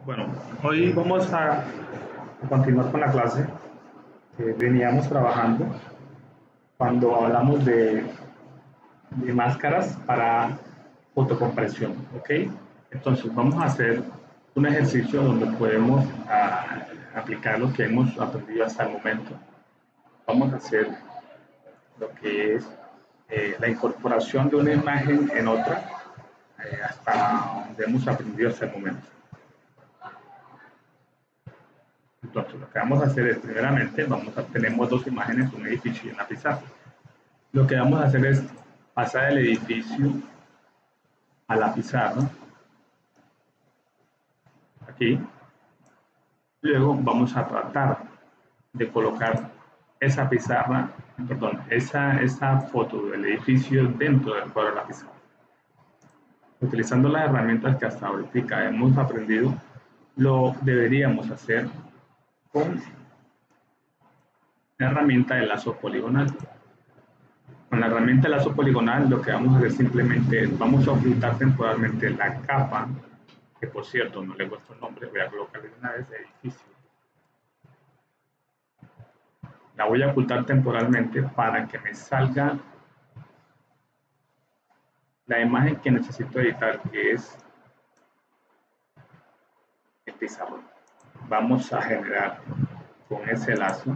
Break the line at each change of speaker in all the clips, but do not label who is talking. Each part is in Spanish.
Bueno, hoy vamos a continuar con la clase que veníamos trabajando cuando hablamos de máscaras para fotocompresión, ¿ok? Entonces vamos a hacer un ejercicio donde podemos aplicar lo que hemos aprendido hasta el momento. Vamos a hacer lo que es la incorporación de una imagen en otra hasta donde hemos aprendido hasta el momento. Entonces, lo que vamos a hacer es, primeramente, tenemos dos imágenes, un edificio y una pizarra. Lo que vamos a hacer es pasar el edificio a la pizarra, aquí. Luego vamos a tratar de colocar esa pizarra, perdón, esa foto del edificio dentro del cuadro de la pizarra. Utilizando las herramientas que hasta ahorita hemos aprendido, lo deberíamos hacer con la herramienta de lazo poligonal. Con la herramienta de lazo poligonal lo que vamos a hacer simplemente es vamos a ocultar temporalmente la capa, que por cierto no le he puesto el nombre, voy a colocarle una vez edificio. La voy a ocultar temporalmente para que me salga la imagen que necesito editar, que es el pizarrón. Vamos a generar con ese lazo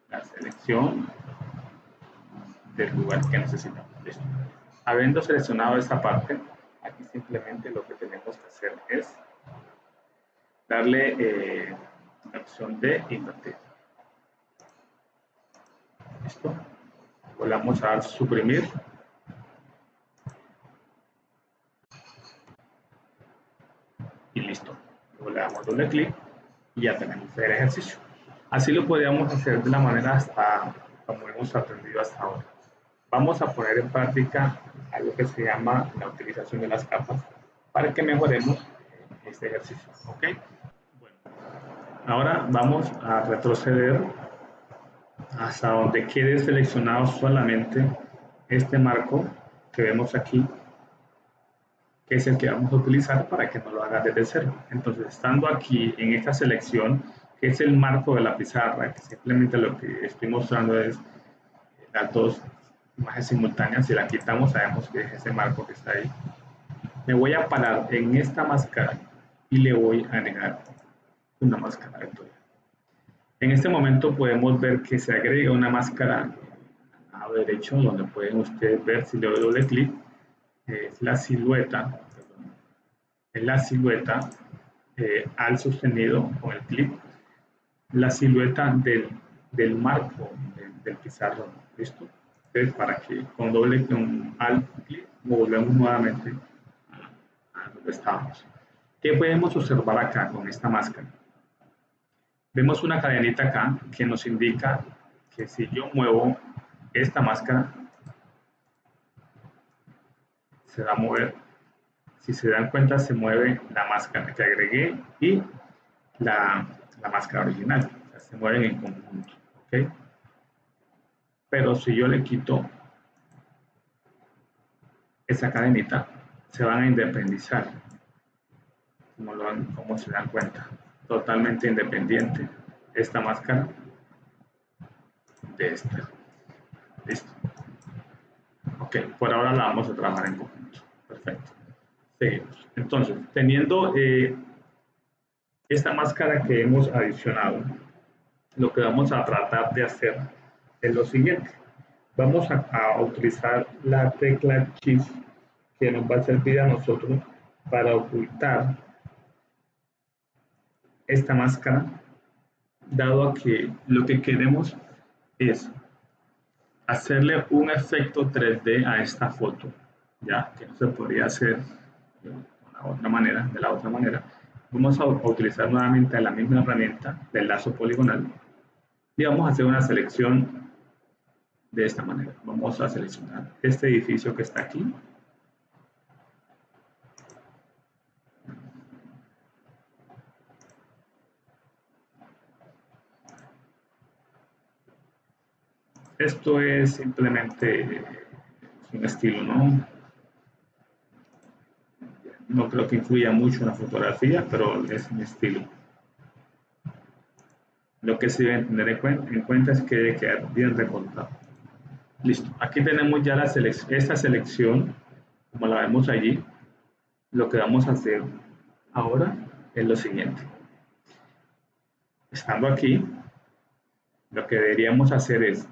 la selección del lugar que necesitamos. ¿Listo? Habiendo seleccionado esta parte, aquí simplemente lo que tenemos que hacer es darle la opción de invertir. ¿Listo? Volvamos a dar suprimir. Y listo. Luego le damos doble clic y ya tenemos el ejercicio. Así lo podríamos hacer de la manera hasta como hemos aprendido hasta ahora. Vamos a poner en práctica algo que se llama la utilización de las capas para que mejoremos este ejercicio. ¿Ok? Bueno, ahora vamos a retroceder hasta donde quede seleccionado solamente este marco que vemos aquí, que es el que vamos a utilizar para que no lo haga desde cero. Entonces, estando aquí en esta selección, que es el marco de la pizarra, que simplemente lo que estoy mostrando es las dos imágenes simultáneas. Si la quitamos, sabemos que es ese marco que está ahí. Me voy a parar en esta máscara y le voy a agregar una máscara vectorial. En este momento podemos ver que se agrega una máscara al lado derecho, donde pueden ustedes ver, si le doy doble clic, es la silueta, al sostenido con el clic, la silueta del marco del pizarrón. ¿Listo? Entonces, para que con doble al clic volvemos nuevamente a donde estábamos. ¿Qué podemos observar acá con esta máscara? Vemos una cadenita acá que nos indica que si yo muevo esta máscara, se va a mover. Si se dan cuenta, se mueve la máscara que agregué y la máscara original. O sea, se mueven en conjunto. ¿Okay? Pero si yo le quito esa cadenita, se van a independizar. Como se dan cuenta. Totalmente independiente esta máscara de esta. Listo. Ok, por ahora la vamos a trabajar en conjunto. Perfecto. Seguimos. Entonces, teniendo esta máscara que hemos adicionado, lo que vamos a tratar de hacer es lo siguiente. Vamos a utilizar la tecla Shift que nos va a servir a nosotros para ocultar esta máscara, dado a que lo que queremos es hacerle un efecto 3D a esta foto, ya que no se podría hacer de la otra manera. Vamos a utilizar nuevamente la misma herramienta del lazo poligonal y vamos a hacer una selección de esta manera. Vamos a seleccionar este edificio que está aquí. Esto es simplemente un estilo, ¿no? no creo que influya mucho en la fotografía, pero es mi estilo. Lo que sí deben tener en cuenta es que debe quedar bien recortado. Listo, aquí tenemos ya esta selección, como la vemos allí. Lo que vamos a hacer ahora es lo siguiente. Estando aquí, lo que deberíamos hacer es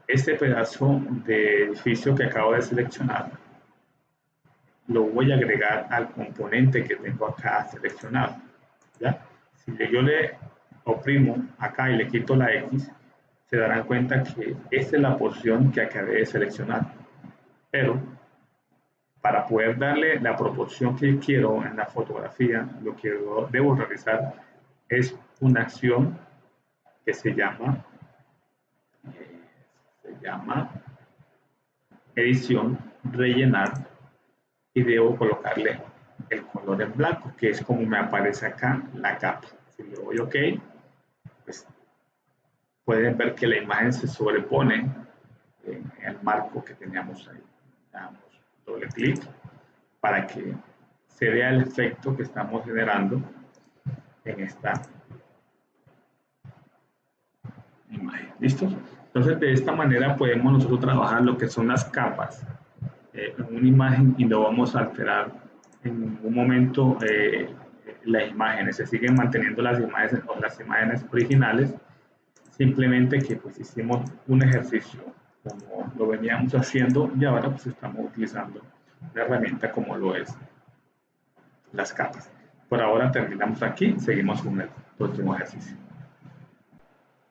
este pedazo de edificio que acabo de seleccionar, lo voy a agregar al componente que tengo acá seleccionado. ¿Ya? Si yo le oprimo acá y le quito la X, se darán cuenta que esta es la porción que acabé de seleccionar. Pero para poder darle la proporción que quiero en la fotografía, lo que debo realizar es una acción que se llama edición, rellenar, y debo colocarle el color en blanco, que es como me aparece acá la capa. Si le doy OK, pues pueden ver que la imagen se sobrepone en el marco que teníamos ahí. Damos doble clic para que se vea el efecto que estamos generando en esta imagen. ¿Listo? Entonces, de esta manera podemos nosotros trabajar lo que son las capas en una imagen y no vamos a alterar en ningún momento las imágenes. Se siguen manteniendo las imágenes originales, simplemente que pues hicimos un ejercicio como lo veníamos haciendo y ahora pues estamos utilizando una herramienta como lo es las capas. Por ahora terminamos aquí, seguimos con el próximo ejercicio.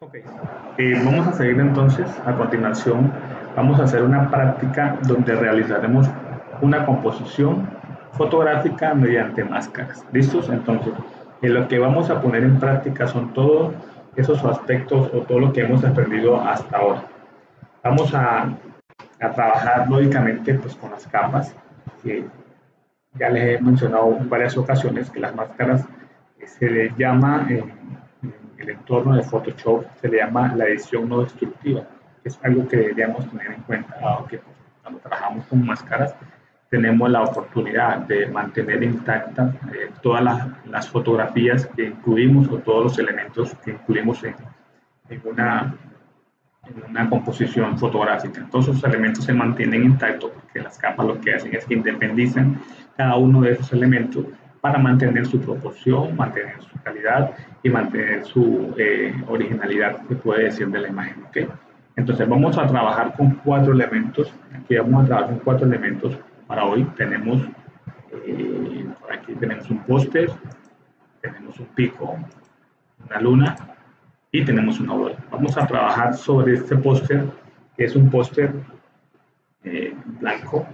Ok, vamos a seguir entonces. A continuación vamos a hacer una práctica donde realizaremos una composición fotográfica mediante máscaras. ¿Listos? Entonces, lo que vamos a poner en práctica son todos esos aspectos o todo lo que hemos aprendido hasta ahora. Vamos a trabajar lógicamente pues, con las capas, que ya les he mencionado en varias ocasiones que las máscaras se les llama en el entorno de Photoshop, se le llama la edición no destructiva, que es algo que deberíamos tener en cuenta, aunque cuando trabajamos con máscaras tenemos la oportunidad de mantener intactas todas las fotografías que incluimos o todos los elementos que incluimos en una composición fotográfica. Todos esos elementos se mantienen intactos porque las capas lo que hacen es que independizan cada uno de esos elementos para mantener su proporción, mantener su calidad y mantener su originalidad, se puede decir, de la imagen. ¿Okay? Entonces vamos a trabajar con 4 elementos. Aquí vamos a trabajar con 4 elementos para hoy. Tenemos, por aquí tenemos un póster, tenemos un pico, una luna y tenemos una bola. Vamos a trabajar sobre este póster, que es un póster blanco.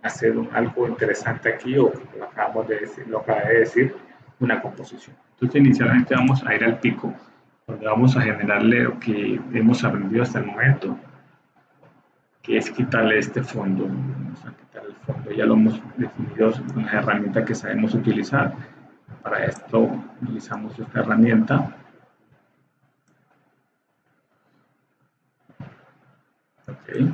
Hacer algo interesante aquí, o lo acabamos de decir, lo acabé de decir, una composición. Entonces, inicialmente vamos a ir al pico, donde vamos a generarle lo que hemos aprendido hasta el momento, que es quitarle este fondo. Vamos a quitar el fondo, ya lo hemos definido con la herramienta que sabemos utilizar. Para esto utilizamos esta herramienta. Ok.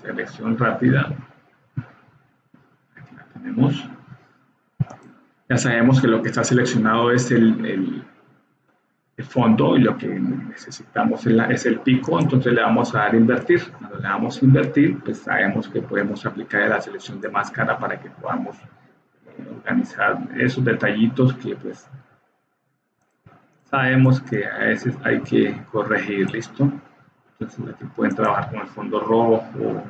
Selección rápida. Aquí la tenemos. Ya sabemos que lo que está seleccionado es el fondo y lo que necesitamos es el pico, entonces le vamos a dar a invertir. Cuando le damos a invertir, pues sabemos que podemos aplicar la selección de máscara para que podamos organizar esos detallitos que pues sabemos que a veces hay que corregir. ¿Listo? Entonces aquí pueden trabajar con el fondo rojo,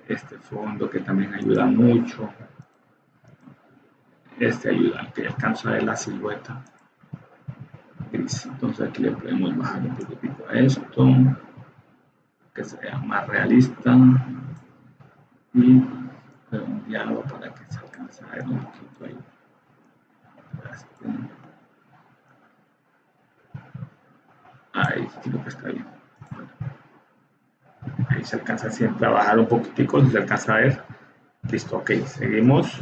este fondo que también ayuda mucho, este ayuda, que alcanza a ver la silueta gris. Entonces aquí le podemos bajar un poquitito a esto, que sea más realista, y redondearlo para que se alcance a ver un poquito ahí. Ahí creo que está bien. Ahí se alcanza siempre a bajar un poquitico, si se alcanza a ver. Listo, ok, seguimos.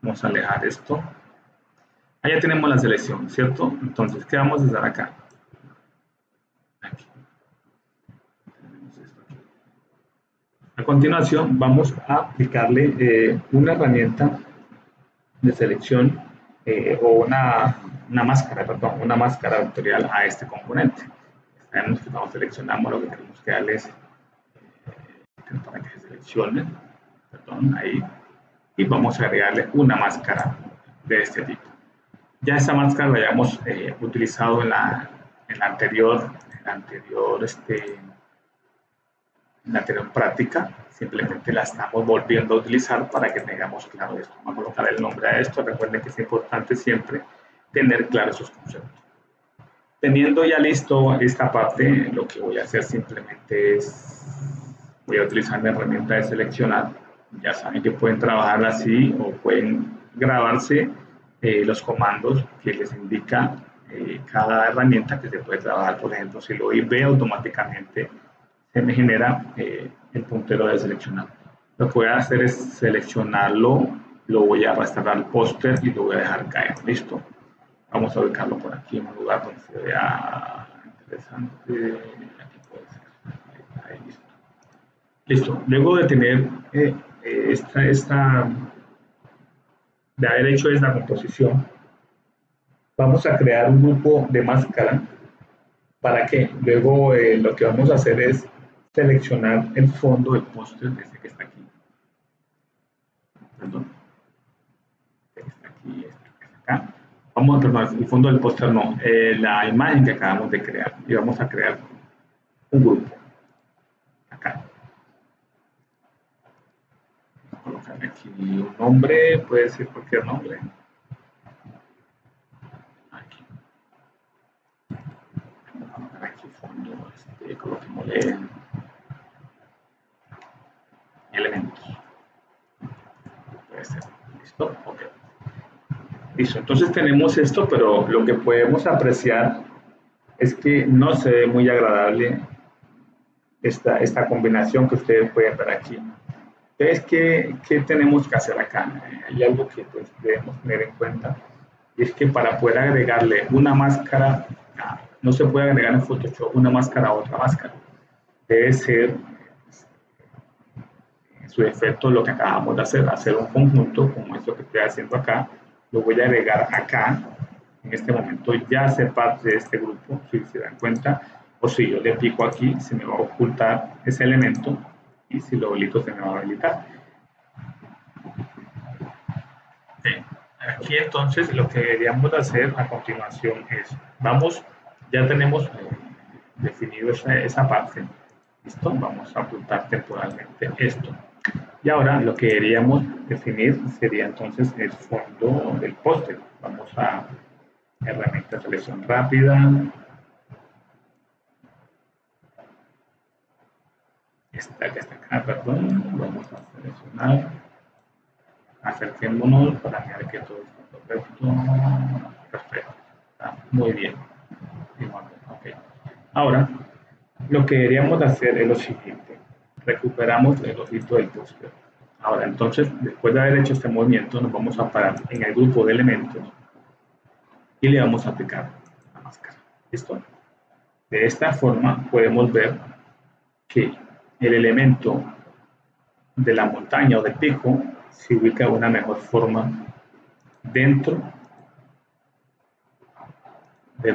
Vamos a alejar esto. Ahí ya tenemos la selección, ¿cierto? Entonces, ¿qué vamos a hacer acá? Aquí. Tenemos esto aquí. A continuación vamos a aplicarle una herramienta de selección o una máscara, perdón, una máscara vectorial a este componente. Sabemos que cuando seleccionamos lo que tenemos que darle es para que se seleccione, perdón, ahí, y vamos a agregarle una máscara de este tipo. Ya esta máscara la habíamos utilizado en la anterior práctica, simplemente la estamos volviendo a utilizar para que tengamos claro esto. Vamos a colocar el nombre a esto. Recuerden que es importante siempre tener claros esos conceptos. Teniendo ya listo esta parte, lo que voy a hacer simplemente es, voy a utilizar mi herramienta de seleccionar. Ya saben que pueden trabajar así o pueden grabarse los comandos que les indica cada herramienta que se puede trabajar. Por ejemplo, si lo ve automáticamente se me genera el puntero de seleccionar. Lo que voy a hacer es seleccionarlo, lo voy a arrastrar al póster y lo voy a dejar caer. Listo. Vamos a ubicarlo por aquí en un lugar donde se vea interesante. Aquí puede ser. Ahí, listo. Listo. Luego de tener de haber hecho esta composición, vamos a crear un grupo de máscara para que luego lo que vamos a hacer es seleccionar el fondo del póster este que está aquí. Perdón. Este que está aquí, este que está acá. Vamos a tomar el fondo del póster, no, la imagen que acabamos de crear. Y vamos a crear un grupo. Acá. Vamos a colocar aquí un nombre, puede ser cualquier nombre. Aquí. Vamos a colocar aquí fondo, coloquémosle elementos. Puede ser. ¿Listo? Ok. Listo. Entonces tenemos esto, pero lo que podemos apreciar es que no se ve muy agradable esta combinación que ustedes pueden ver aquí. Entonces, ¿qué tenemos que hacer acá? Hay algo que pues, debemos tener en cuenta, y es que para poder agregarle una máscara, no se puede agregar en Photoshop una máscara a otra máscara. Debe ser en su defecto lo que acabamos de hacer un conjunto como esto que estoy haciendo acá. Lo voy a agregar acá. En este momento ya hace parte de este grupo, si se dan cuenta, o si yo le pico aquí, se me va a ocultar ese elemento, y si lo habilito se me va a habilitar. Okay. Aquí entonces lo que deberíamos hacer a continuación es, ya tenemos definido esa parte, ¿listo? Vamos a ocultar temporalmente esto. Y ahora lo que deberíamos definir sería entonces el fondo del póster. Vamos a herramienta de selección rápida. Esta que está acá, perdón. Vamos a seleccionar. Acerquémonos para mirar que todo está perfecto. Perfecto. Está muy bien. Okay. Ahora, lo que deberíamos hacer es lo siguiente. Recuperamos el ojito del póster. Ahora, entonces, después de haber hecho este movimiento, nos vamos a parar en el grupo de elementos y le vamos a aplicar la máscara. ¿Listo? De esta forma podemos ver que el elemento de la montaña o del pico se ubica de una mejor forma dentro de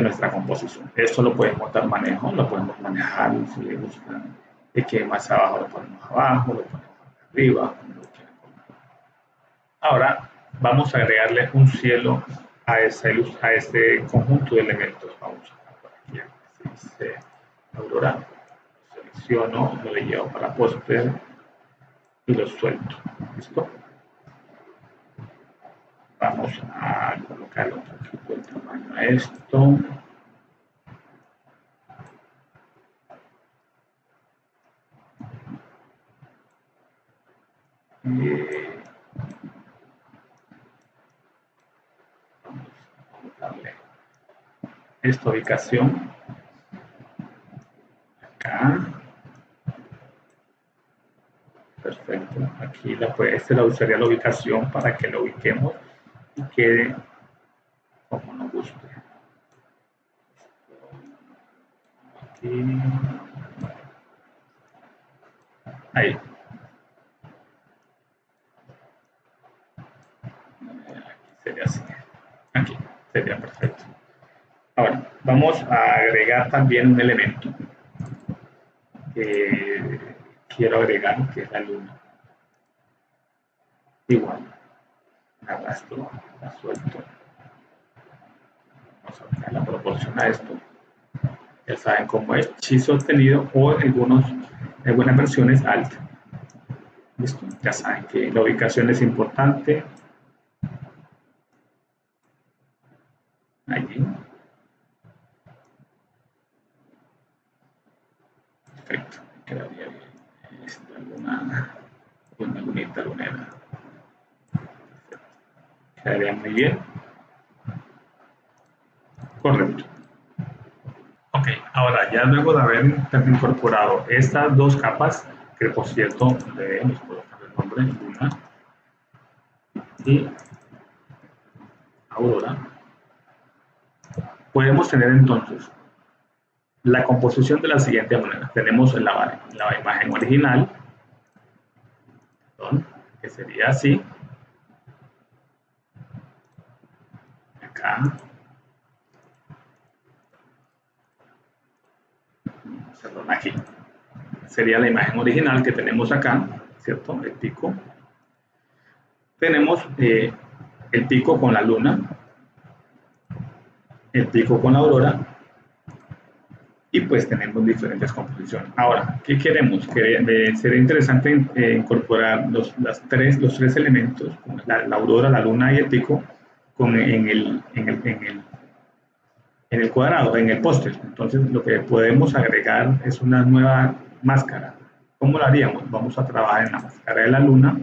nuestra composición. Esto lo podemos dar manejo, lo podemos manejar si le gusta, de que más abajo lo ponemos abajo, lo ponemos arriba. Ahora vamos a agregarle un cielo a este conjunto de elementos. Vamos a por aquí, dice Aurora, selecciono, lo llevo para póster y lo suelto. ¿Listo? Vamos a colocar otro tipo de tamaño a esto. Vamos a colocarle esta ubicación acá. Perfecto. Aquí la usaría la ubicación para que lo ubiquemos y quede como nos guste. Aquí. Ahí. Sería así. Aquí sería perfecto. Ahora, vamos a agregar también un elemento que quiero agregar, que es la luna. Igual, la arrastro, la suelto. Vamos a buscar la proporción a esto. Ya saben cómo es chi sostenido o algunas versiones alta. ¿Listo? Ya saben que la ubicación es importante. Allí. Perfecto. Quedaría bien. Una lunita lunera. Quedaría muy bien. Correcto. Ok, ahora ya luego de haber incorporado estas dos capas, que por cierto les colocar el nombre, Luna y Aurora, podemos tener entonces la composición de la siguiente manera. Tenemos la imagen original, perdón, que sería así. Acá. Perdón, aquí. Sería la imagen original que tenemos acá, ¿cierto? El pico. Tenemos el pico con la luna, el pico con la aurora, y pues tenemos diferentes composiciones. Ahora, ¿qué queremos? Sería interesante incorporar los tres elementos, la aurora, la luna y el pico, en el cuadrado, en el póster. Entonces, lo que podemos agregar es una nueva máscara. ¿Cómo lo haríamos? Vamos a trabajar en la máscara de la luna.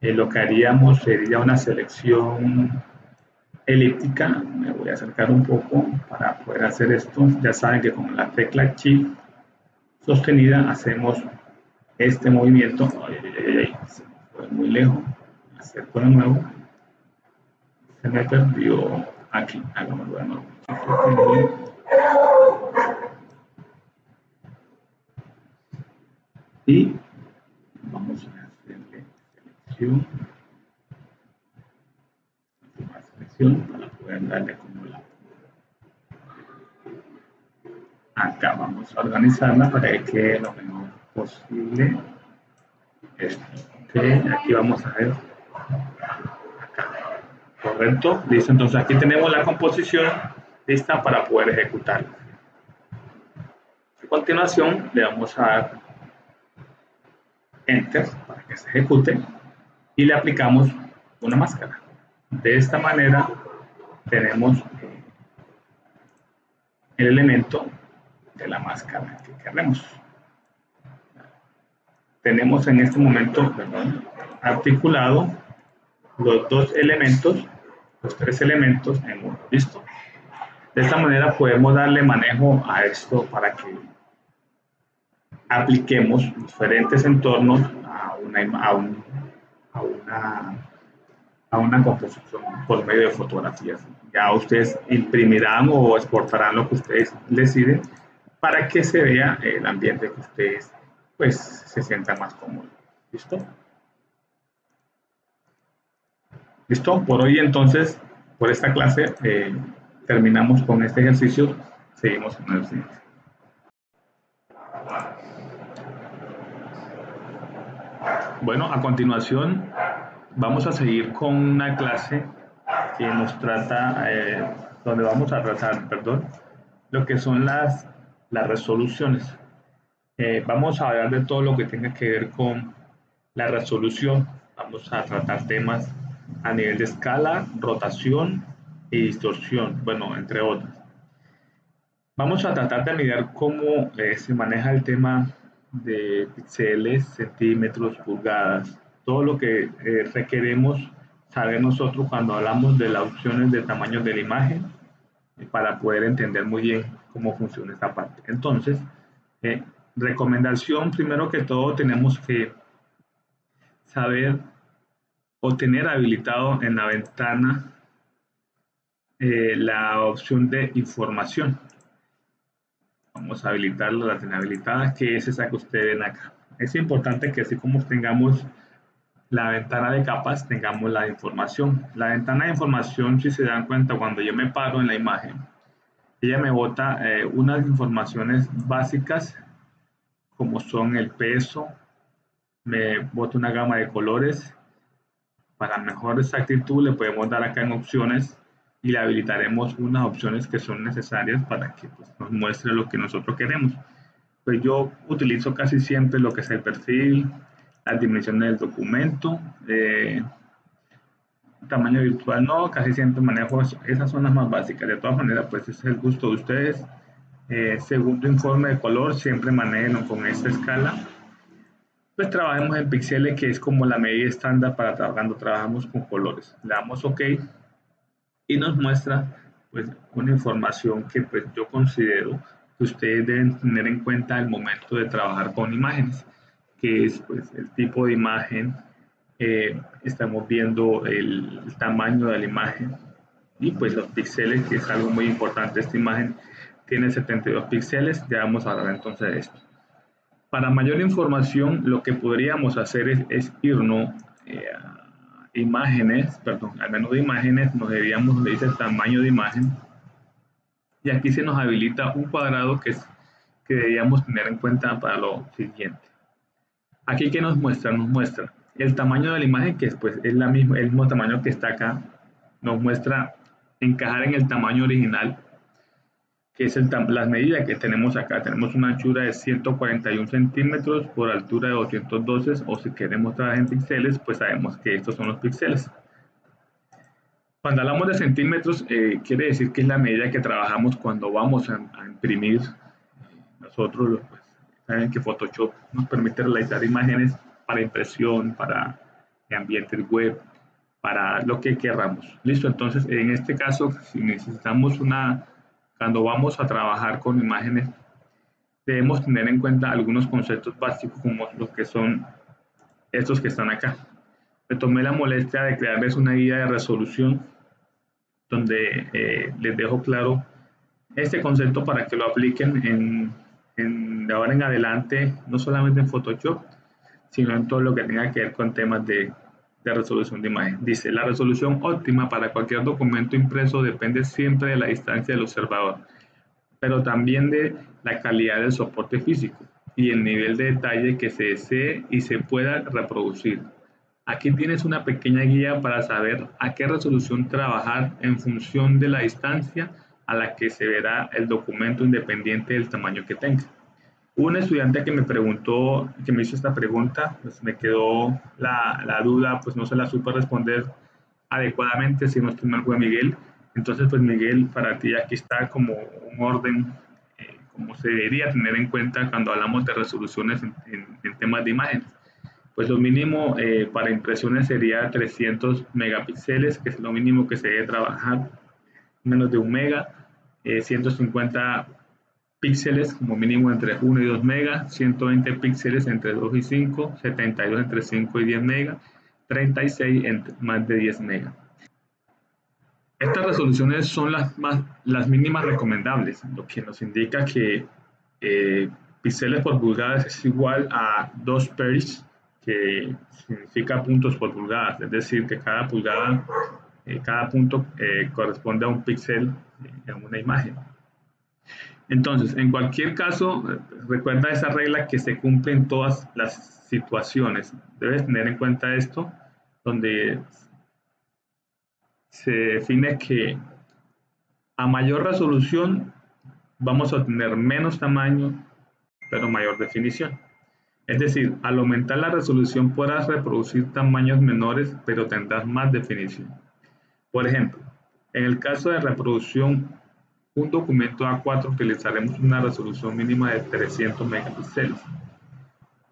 Lo que haríamos sería una selección elíptica. Me voy a acercar un poco para poder hacer esto. Ya saben que con la tecla Shift sostenida hacemos este movimiento. Se me fue muy lejos. Me acerco de nuevo. Se me perdió aquí. Hagámoslo de nuevo. Y vamos a hacerle selección para poder darle como la. Acá vamos a organizarla para que quede lo mejor posible. Esto. Okay. Aquí vamos a ver. Acá. Correcto. Listo. Entonces aquí tenemos la composición lista para poder ejecutarla. A continuación le vamos a dar Enter para que se ejecute y le aplicamos una máscara. De esta manera tenemos el elemento de la máscara que queremos. Tenemos en este momento, perdón, articulado los dos elementos, los tres elementos en uno. ¿Listo? De esta manera podemos darle manejo a esto para que apliquemos diferentes entornos a una composición por medio de fotografías. Ya ustedes imprimirán o exportarán lo que ustedes deciden para que se vea el ambiente que ustedes pues se sientan más cómodos. ¿Listo? ¿Listo? Por hoy entonces, por esta clase, terminamos con este ejercicio. Seguimos en el siguiente. Bueno, a continuación vamos a seguir con una clase que nos trata, donde vamos a tratar, perdón, lo que son las resoluciones. Vamos a hablar de todo lo que tenga que ver con la resolución. Vamos a tratar temas a nivel de escala, rotación y distorsión, bueno, entre otros. Vamos a tratar de mirar cómo se maneja el tema de píxeles, centímetros, pulgadas, todo lo que requeremos saber nosotros cuando hablamos de las opciones de tamaño de la imagen para poder entender muy bien cómo funciona esta parte. Entonces, recomendación, primero que todo, tenemos que saber o tener habilitado en la ventana la opción de información. Vamos a habilitarla, la tiene habilitada, que es esa que ustedes ven acá. Es importante que así como tengamos la ventana de capas, tengamos la información. La ventana de información, si se dan cuenta, cuando yo me paro en la imagen, ella me bota unas informaciones básicas como son el peso, me bota una gama de colores. Para mejor exactitud le podemos dar acá en opciones y le habilitaremos unas opciones que son necesarias para que pues, nos muestre lo que nosotros queremos. Pues yo utilizo casi siempre lo que es el perfil, las dimensiones del documento, tamaño virtual no, casi siempre manejo esas son las más básicas. De todas maneras, pues ese es el gusto de ustedes. Segundo informe de color, siempre manejen con esta escala. Pues trabajemos en píxeles, que es como la medida estándar para cuando trabajamos con colores. Le damos OK y nos muestra pues una información que pues yo considero que ustedes deben tener en cuenta al momento de trabajar con imágenes, que es pues el tipo de imagen, estamos viendo el tamaño de la imagen y pues los píxeles, que es algo muy importante. Esta imagen tiene 72 píxeles, ya vamos a hablar entonces de esto. Para mayor información, lo que podríamos hacer es irnos a imágenes, perdón, al menú de imágenes, nos diríamos donde dice tamaño de imagen, y aquí se nos habilita un cuadrado que deberíamos tener en cuenta para lo siguiente. Aquí, ¿qué nos muestra? Nos muestra el tamaño de la imagen, que pues, es el mismo tamaño que está acá, nos muestra encajar en el tamaño original, que es las medidas que tenemos acá. Tenemos una anchura de 141 centímetros por altura de 212, o si queremos trabajar en píxeles, pues sabemos que estos son los píxeles. Cuando hablamos de centímetros, quiere decir que es la medida que trabajamos cuando vamos a imprimir. Nosotros, pues, saben que Photoshop nos permite realizar imágenes para impresión, para ambientes web, para lo que queramos. Listo, entonces en este caso, si necesitamos cuando vamos a trabajar con imágenes, debemos tener en cuenta algunos conceptos básicos como los que son estos que están acá. Me tomé la molestia de crearles una guía de resolución donde les dejo claro este concepto para que lo apliquen de ahora en adelante, no solamente en Photoshop, sino en todo lo que tenga que ver con temas de resolución de imagen. Dice, la resolución óptima para cualquier documento impreso depende siempre de la distancia del observador, pero también de la calidad del soporte físico y el nivel de detalle que se desee y se pueda reproducir. Aquí tienes una pequeña guía para saber a qué resolución trabajar en función de la distancia a la que se verá el documento, independiente del tamaño que tenga. Un estudiante que me preguntó, que me hizo esta pregunta, pues me quedó la duda, pues no se la supe responder adecuadamente, si no estoy mal fue Miguel. Entonces, pues Miguel, para ti aquí está como un orden, como se debería tener en cuenta cuando hablamos de resoluciones en temas de imágenes. Pues lo mínimo para impresiones sería 300 megapíxeles, que es lo mínimo que se debe trabajar, menos de 1 mega, 150 píxeles como mínimo entre 1 y 2 megas, 120 píxeles entre 2 y 5, 72 entre 5 y 10 megas, 36 entre más de 10 megas. Estas resoluciones son las mínimas recomendables, lo que nos indica que píxeles por pulgada es igual a 2 pers, que significa puntos por pulgada, es decir, que cada pulgada, cada punto corresponde a un píxel en una imagen. Entonces, en cualquier caso, recuerda esa regla que se cumple en todas las situaciones. Debes tener en cuenta esto, donde se define que a mayor resolución vamos a obtener menos tamaño, pero mayor definición. Es decir, al aumentar la resolución podrás reproducir tamaños menores, pero tendrás más definición. Por ejemplo, en el caso de reproducción, un documento A4 utilizaremos una resolución mínima de 300 megapíxeles,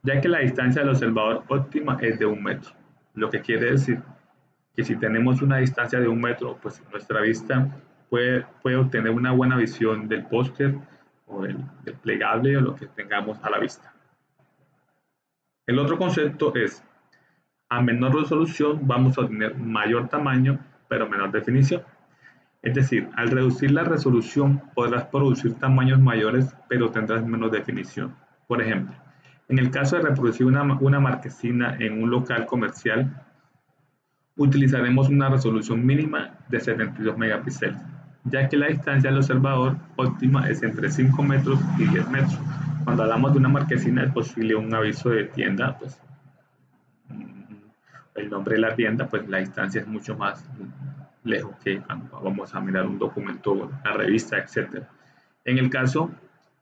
ya que la distancia del observador óptima es de 1 metro, lo que quiere decir que si tenemos una distancia de 1 metro, pues nuestra vista puede obtener una buena visión del póster o del plegable o lo que tengamos a la vista. El otro concepto es, a menor resolución vamos a obtener mayor tamaño, pero menor definición. Es decir, al reducir la resolución podrás producir tamaños mayores, pero tendrás menos definición. Por ejemplo, En el caso de reproducir una marquesina en un local comercial, utilizaremos una resolución mínima de 72 megapíxeles, ya que la distancia del observador óptima es entre 5 metros y 10 metros. Cuando hablamos de una marquesina es posible un aviso de tienda, pues el nombre de la tienda, pues la distancia es mucho más lejos que cuando vamos a mirar un documento, una revista, etcétera. En el caso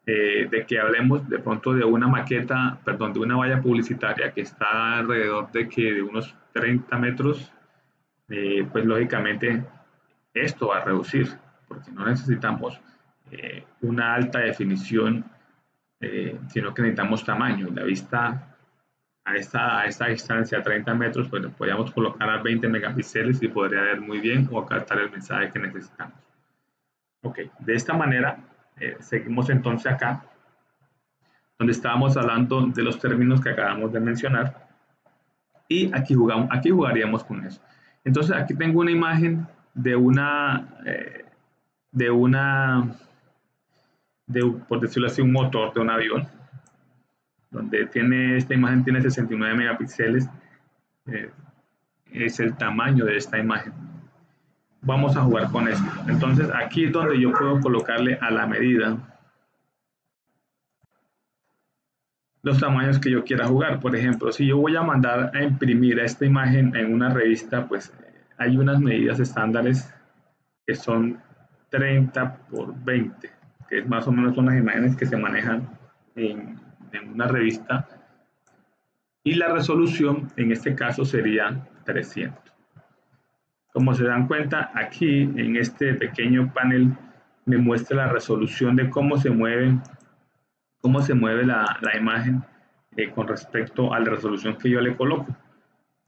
de que hablemos de pronto de una maqueta, perdón, de una valla publicitaria que está alrededor de unos 30 metros, pues lógicamente esto va a reducir, porque no necesitamos una alta definición, sino que necesitamos tamaño. La vista a esta distancia, 30 metros, pues podríamos colocar a 20 megapíxeles y podría ver muy bien o captar el mensaje que necesitamos. Ok, de esta manera seguimos entonces acá, donde estábamos hablando de los términos que acabamos de mencionar, y aquí jugaríamos con eso. Entonces aquí tengo una imagen de por decirlo así, un motor de un avión, donde esta imagen tiene 69 megapíxeles, es el tamaño de esta imagen. Vamos a jugar con esto. Entonces aquí es donde yo puedo colocarle a la medida los tamaños que yo quiera jugar. Por ejemplo, si yo voy a mandar a imprimir esta imagen en una revista, pues hay unas medidas estándares que son 30 por 20, que es más o menos son las imágenes que se manejan en una revista, y la resolución en este caso sería 300. Como se dan cuenta, aquí en este pequeño panel me muestra la resolución de cómo se mueve la imagen con respecto a la resolución que yo le coloco.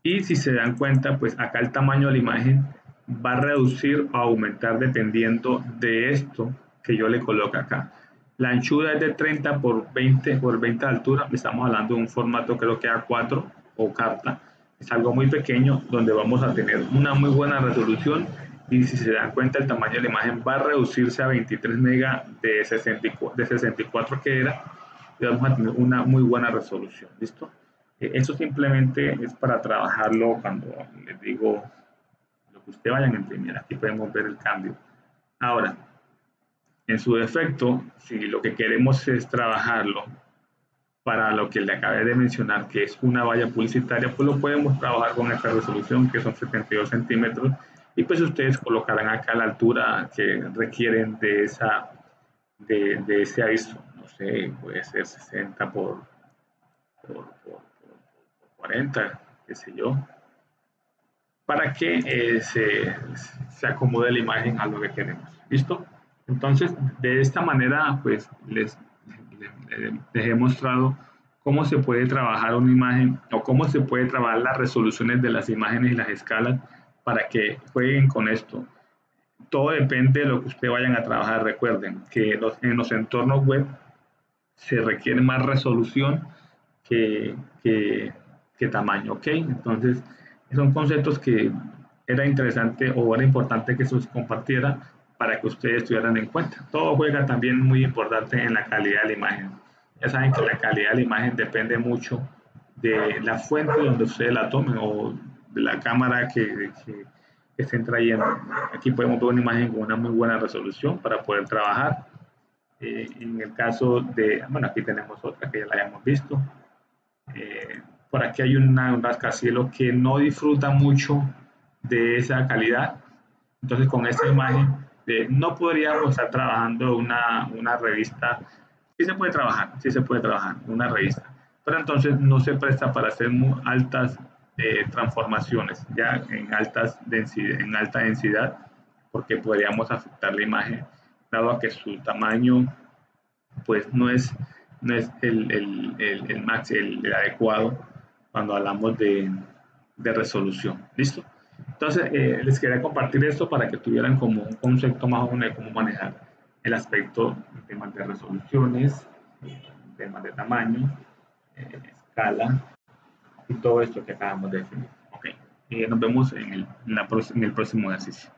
Y si se dan cuenta, pues acá el tamaño de la imagen va a reducir o aumentar dependiendo de esto que yo le coloque acá. La anchura es de 30 por 20 de altura. Estamos hablando de un formato creo que A4 o carta. Es algo muy pequeño donde vamos a tener una muy buena resolución, y si se dan cuenta el tamaño de la imagen va a reducirse a 23 megas de 64 que era, y vamos a tener una muy buena resolución. ¿Listo? Eso simplemente es para trabajarlo cuando les digo lo que ustedes vayan a imprimir. Aquí podemos ver el cambio. Ahora, en su defecto, si lo que queremos es trabajarlo para lo que le acabé de mencionar, que es una valla publicitaria, pues lo podemos trabajar con esta resolución, que son 72 centímetros, y pues ustedes colocarán acá la altura que requieren de ese aviso. No sé, puede ser 60 por 40, qué sé yo, para que se acomode la imagen a lo que queremos. ¿Listo? Entonces, de esta manera, pues les he mostrado cómo se puede trabajar una imagen o cómo se puede trabajar las resoluciones de las imágenes y las escalas para que jueguen con esto. Todo depende de lo que ustedes vayan a trabajar. Recuerden que en los entornos web se requiere más resolución que tamaño, ¿ok? Entonces, son conceptos que era interesante o era importante que se los compartiera para que ustedes tuvieran en cuenta. Todo juega también muy importante en la calidad de la imagen. Ya saben que la calidad de la imagen depende mucho de la fuente donde ustedes la tomen o de la cámara que estén trayendo. Aquí podemos ver una imagen con una muy buena resolución para poder trabajar. En el caso de, bueno, aquí tenemos otra que ya la hayamos visto. Por aquí hay un rascacielos que no disfruta mucho de esa calidad. Entonces, con esta imagen no podríamos estar trabajando una revista. Sí se puede trabajar una revista, pero entonces no se presta para hacer muy altas transformaciones, ya en alta densidad, porque podríamos afectar la imagen, dado a que su tamaño pues no es el adecuado cuando hablamos de resolución. ¿Listo? Entonces, les quería compartir esto para que tuvieran como un concepto más o menos de cómo manejar el aspecto de temas de resoluciones, temas de tamaño, escala y todo esto que acabamos de definir. Ok, nos vemos en el próximo ejercicio.